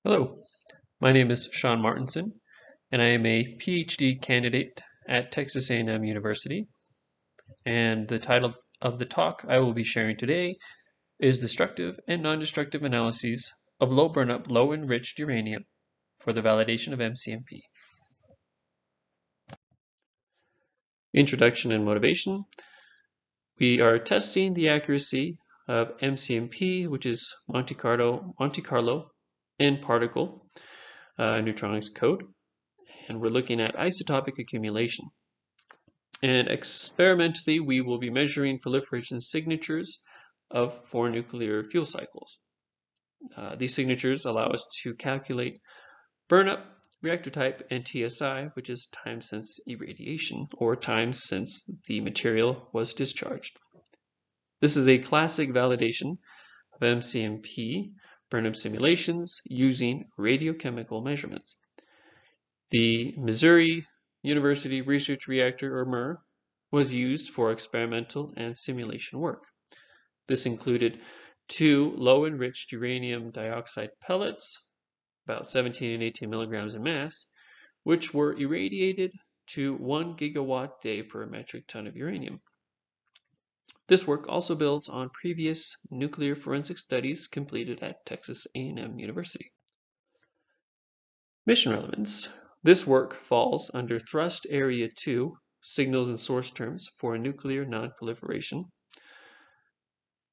Hello, my name is Sean Martinson, and I am a PhD candidate at Texas A&M University. And the title of the talk I will be sharing today is Destructive and Non-Destructive Analyses of Low Burnup, Low Enriched Uranium for the Validation of MCMP. Introduction and motivation. We are testing the accuracy of MCMP, which is Monte Carlo and particle neutronics code. And we're looking at isotopic accumulation. And experimentally, we will be measuring proliferation signatures of 4 nuclear fuel cycles. These signatures allow us to calculate burnup, reactor type, and TSI, which is time since irradiation, or time since the material was discharged. This is a classic validation of MCMP burnup simulations using radiochemical measurements. The Missouri University Research Reactor, or MUR, was used for experimental and simulation work. This included 2 low-enriched uranium dioxide pellets, about 17 and 18 milligrams in mass, which were irradiated to 1 gigawatt day per metric ton of uranium. This work also builds on previous nuclear forensic studies completed at Texas A&M University. Mission relevance. This work falls under Thrust Area 2, Signals and Source Terms for Nuclear Non-Proliferation,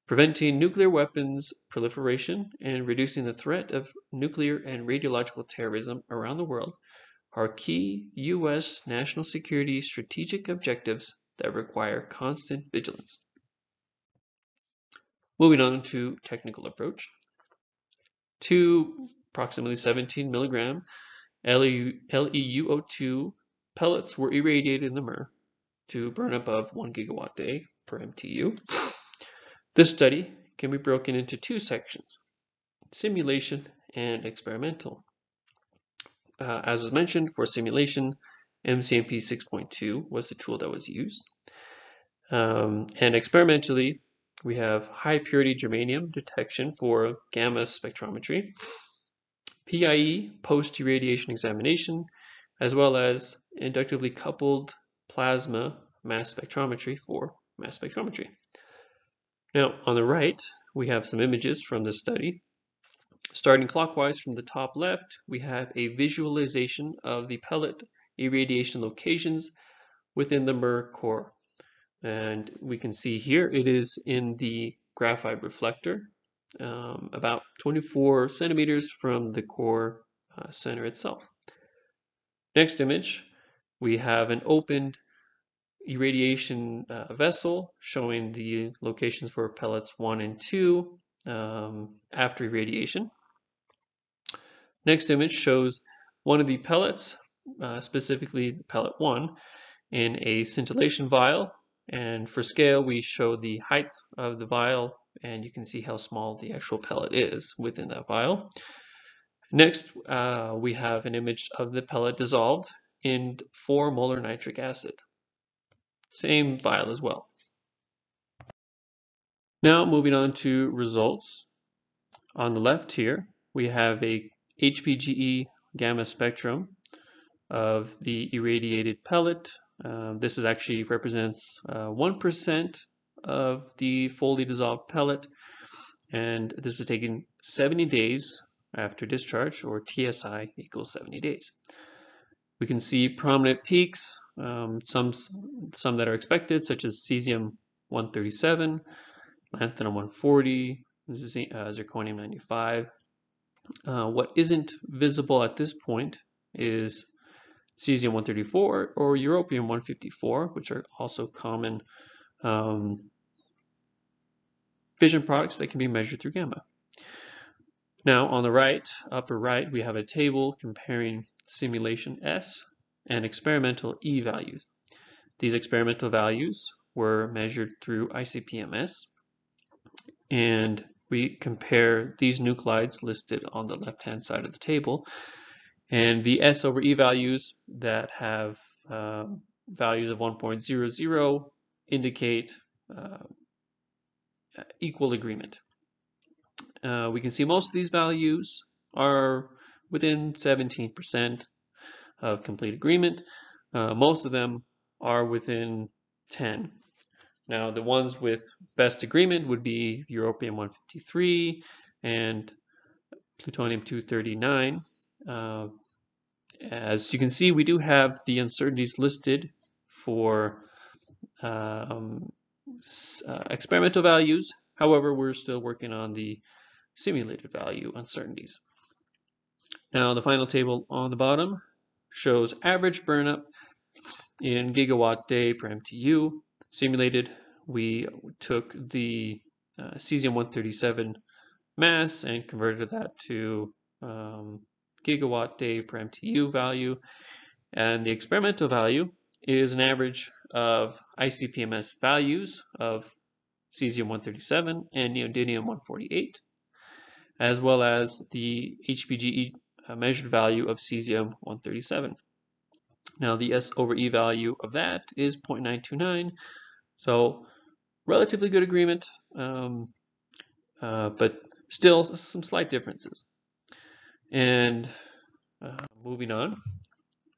preventing nuclear weapons proliferation and reducing the threat of nuclear and radiological terrorism around the world are key U.S. national security strategic objectives that require constant vigilance. Moving on to technical approach. 2 approximately 17 milligram LEUO2 pellets were irradiated in the MUR to burn above 1 gigawatt day per MTU. This study can be broken into 2 sections, simulation and experimental. As was mentioned, for simulation, MCMP 6.2 was the tool that was used. And experimentally, we have high purity germanium detection for gamma spectrometry, PIE, post-irradiation examination, as well as inductively coupled plasma mass spectrometry for mass spectrometry. Now, on the right, we have some images from this study. Starting clockwise from the top left, we have a visualization of the pellet irradiation locations within the MUR core. And we can see here it is in the graphite reflector, about 24 centimeters from the core center itself. Next image, we have an opened irradiation vessel showing the locations for pellets 1 and 2 after irradiation. Next image shows one of the pellets, specifically pellet 1, in a scintillation vial. And for scale, we show the height of the vial, and you can see how small the actual pellet is within that vial. Next, we have an image of the pellet dissolved in 4 molar nitric acid. Same vial as well. Now moving on to results. On the left here, we have a HPGE gamma spectrum of the irradiated pellet. This is actually represents 1% of the fully dissolved pellet, and this was taken 70 days after discharge, or TSI equals 70 days. We can see prominent peaks, some that are expected, such as cesium-137, lanthanum-140, zirconium-95. What isn't visible at this point is cesium-134 or europium-154, which are also common fission products that can be measured through gamma. Now on the right, upper right, we have a table comparing simulation S and experimental E values. These experimental values were measured through ICP-MS, and we compare these nuclides listed on the left-hand side of the table, and the S over E values that have values of 1.00 indicate equal agreement. We can see most of these values are within 17% of complete agreement. Most of them are within 10. Now, the ones with best agreement would be europium-153 and plutonium-239. As you can see, we do have the uncertainties listed for experimental values. However, we're still working on the simulated value uncertainties. Now, the final table on the bottom shows average burnup in gigawatt day per MTU. Simulated, we took the cesium-137 mass and converted that to gigawatt day per MTU value. And the experimental value is an average of ICP-MS values of cesium-137 and neodymium-148, as well as the HPGE measured value of cesium-137. Now the S over E value of that is 0.929, so relatively good agreement, but still some slight differences. And moving on,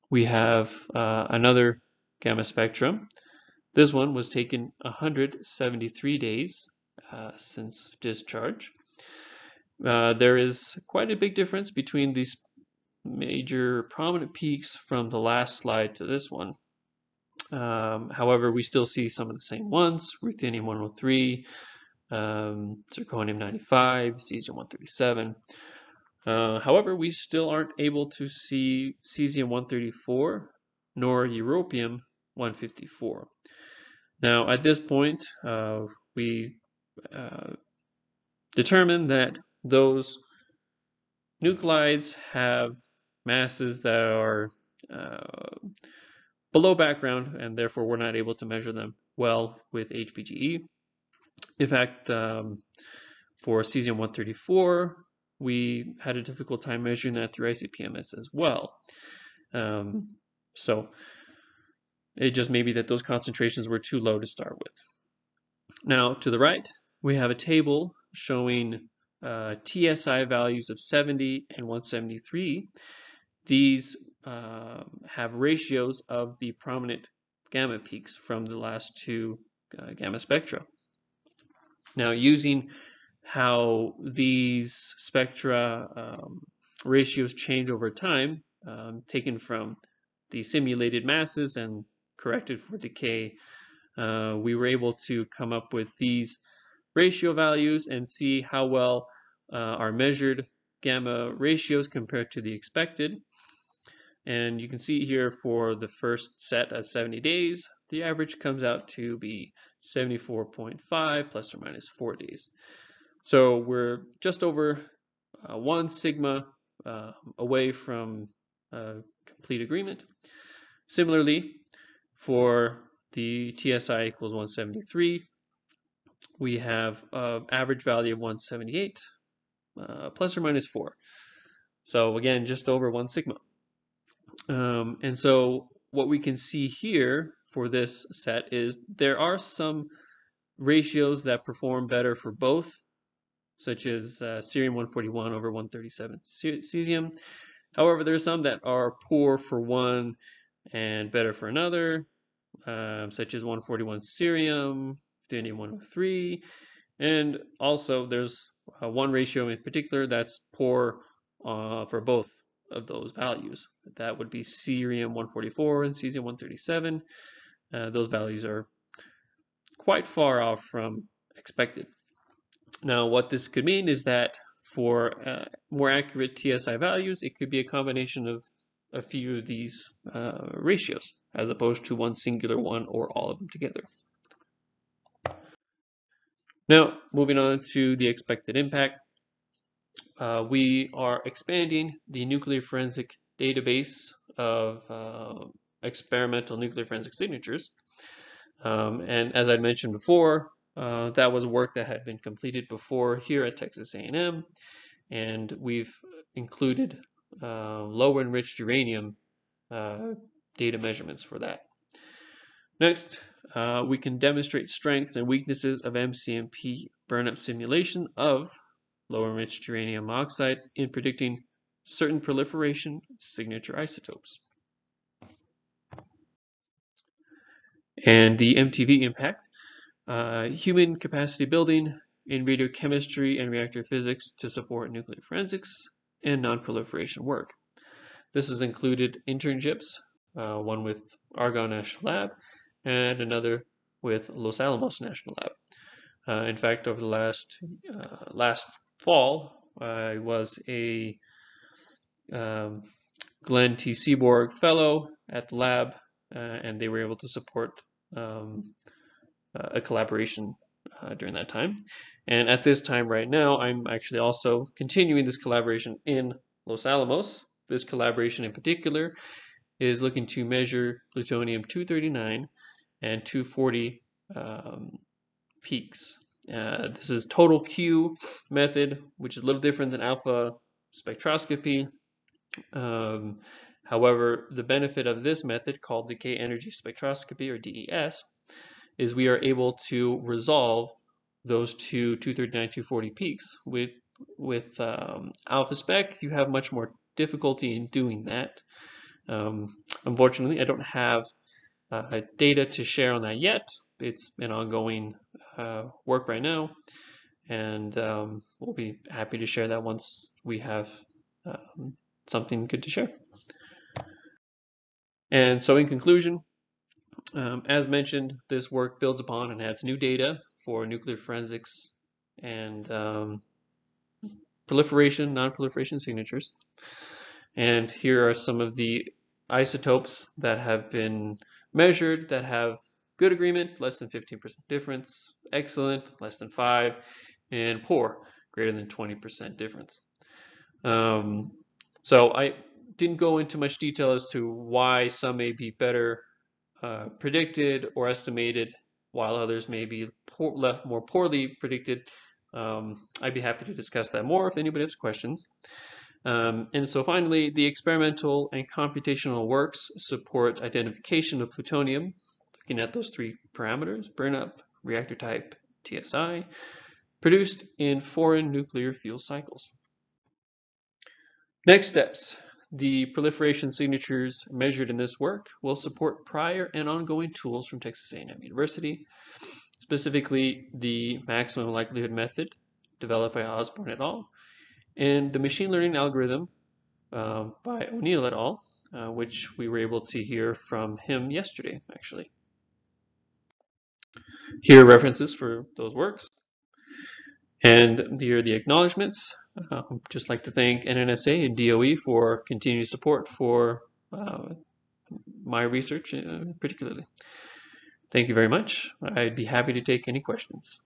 we have another gamma spectrum. This one was taken 173 days since discharge. There is quite a big difference between these major prominent peaks from the last slide to this one. However, we still see some of the same ones: ruthenium-103, zirconium-95, cesium-137. However, we still aren't able to see cesium-134 nor europium-154. Now, at this point, we determined that those nuclides have masses that are below background, and therefore we're not able to measure them well with HPGE. In fact, for cesium-134, we had a difficult time measuring that through ICP-MS as well. So it just may be that those concentrations were too low to start with. Now, to the right, we have a table showing TSI values of 70 and 173. These have ratios of the prominent gamma peaks from the last two gamma spectra. Now, using how these spectra ratios change over time, taken from the simulated masses and corrected for decay, we were able to come up with these ratio values and see how well our measured gamma ratios compared to the expected. And you can see here for the first set of 70 days, the average comes out to be 74.5 plus or minus 4 days. So we're just over 1 sigma away from complete agreement. Similarly, for the TSI equals 173, we have an average value of 178 plus or minus 4. So again, just over 1 sigma. And so what we can see here for this set is there are some ratios that perform better for both, such as cerium-141 over 137 cesium. However, there are some that are poor for one and better for another, such as 141 cerium, ruthenium-103, and also there's one ratio in particular that's poor for both of those values. That would be cerium-144 and cesium-137. Those values are quite far off from expected. Now, what this could mean is that for more accurate TSI values, it could be a combination of a few of these ratios, as opposed to one singular one or all of them together. Now, moving on to the expected impact. We are expanding the nuclear forensic database of experimental nuclear forensic signatures. And as I mentioned before, that was work that had been completed before here at Texas A&M, and we've included low enriched uranium data measurements for that. Next, we can demonstrate strengths and weaknesses of MCMP burnup simulation of low enriched uranium oxide in predicting certain proliferation signature isotopes. And the MTV impact, human capacity building in radiochemistry and reactor physics to support nuclear forensics and non-proliferation work. This has included internships, one with Argonne National Lab and another with Los Alamos National Lab. In fact, over the last fall, I was a Glenn T. Seaborg Fellow at the lab, and they were able to support a collaboration during that time. And at this time right now, I'm actually also continuing this collaboration in Los Alamos. This collaboration in particular is looking to measure plutonium-239 and 240 peaks. This is total Q method, which is a little different than alpha spectroscopy. However, the benefit of this method, called decay energy spectroscopy, or DES, is we are able to resolve those 239, 240 peaks. With alpha spec, you have much more difficulty in doing that. Unfortunately, I don't have data to share on that yet. It's an ongoing work right now, and we'll be happy to share that once we have something good to share. And so in conclusion, as mentioned, this work builds upon and adds new data for nuclear forensics and proliferation, non-proliferation signatures. And here are some of the isotopes that have been measured that have good agreement, less than 15% difference, excellent, less than 5, and poor, greater than 20% difference. So I didn't go into much detail as to why some may be better predicted or estimated, while others may be left more poorly predicted. I'd be happy to discuss that more if anybody has questions. And so finally, the experimental and computational works support identification of plutonium, looking at those 3 parameters: burnup, reactor type, TSI, produced in foreign nuclear fuel cycles. Next steps. The proliferation signatures measured in this work will support prior and ongoing tools from Texas A&M University, specifically the maximum likelihood method developed by Osborne et al., and the machine learning algorithm by O'Neill et al., which we were able to hear from him yesterday, actually. Here are references for those works. And here are the acknowledgments. I'd just like to thank NNSA and DOE for continued support for my research particularly. Thank you very much. I'd be happy to take any questions.